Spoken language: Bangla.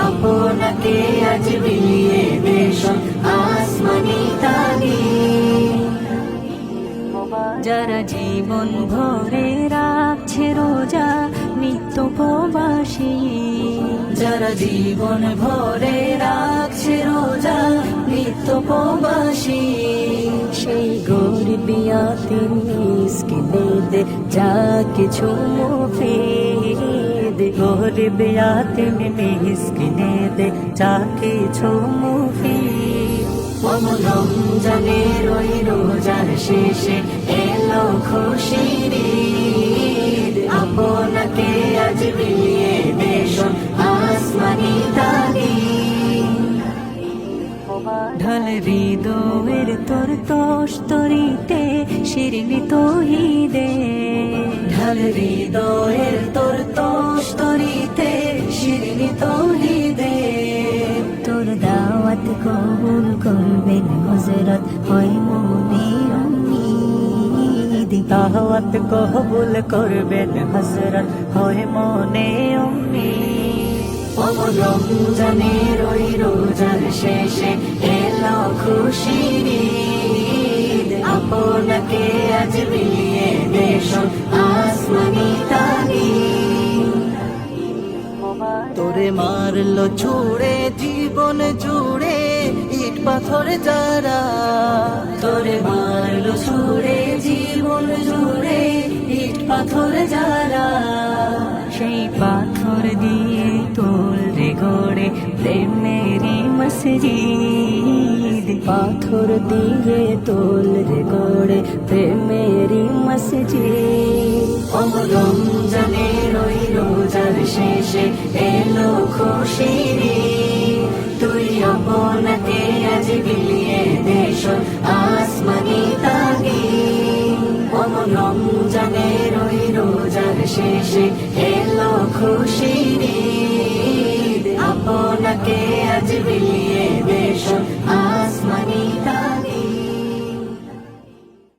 আপনাকে আজ বিলিয়ে দেশ আসমানি তাগিদ। যারা জীবন ভরে রাখছে রোজা নিত্য প্রবাসী, যারা জীবন ভরে রাখছে রোজা নিত্য প্রবাসী, সেই গরিব ইয়াতীম মিসকিনদের যা কিছু মুফিদ, গরিব ইয়াতীম মিসকিনদের যা কিছু মুফিদ। রমজানের ওই রোজার শেষে এলো খুশির ঈদ, আপনাকে আজ বিলিয়ে দেশ আসমানি তাগিদ। ঢাল হৃদয়ের তোর তস্তরিতে শিরনি তৌহিদে, ঢাল হৃদয়ের তোর তস্তরিতে শিরনি তৌহিদে। তোর দাওয়াত কবুল করবেন হযরত হয় মনির উম্মীদ, দাওয়াত কবুল করবেন হযরত হয় মনে উম্মীদ। রমজানের ওই রোজার শেষে এলো খুশির ঈদ, আপনাকে আজ বিলিয়ে দেশ আসমানি তাগিদ। তোরে মারলো ছুড়ে জীবন জুড়ে ইট পাথর যারা, তোরে মারলো ছুড়ে জীবন জুড়ে ইট পাথর যারা, সেই পাথর দিয়ে তোল রে গড়ে প্রেমেরি মসজিদ, পাথর দিয়ে তোল রে গড়ে প্রেমেরি মসজিদ। রমজানের ওই রোজার শেষে এলো খুশির ঈদ, তুই আপনাকে আজ বিলিয়ে দেশ আসমানি তাগিদ। রমজানের ওই রোজার শেষে এলো খুশির ঈদ, আপনাকে আজ বিলিয়ে দেশ আসমানি তাগিদ।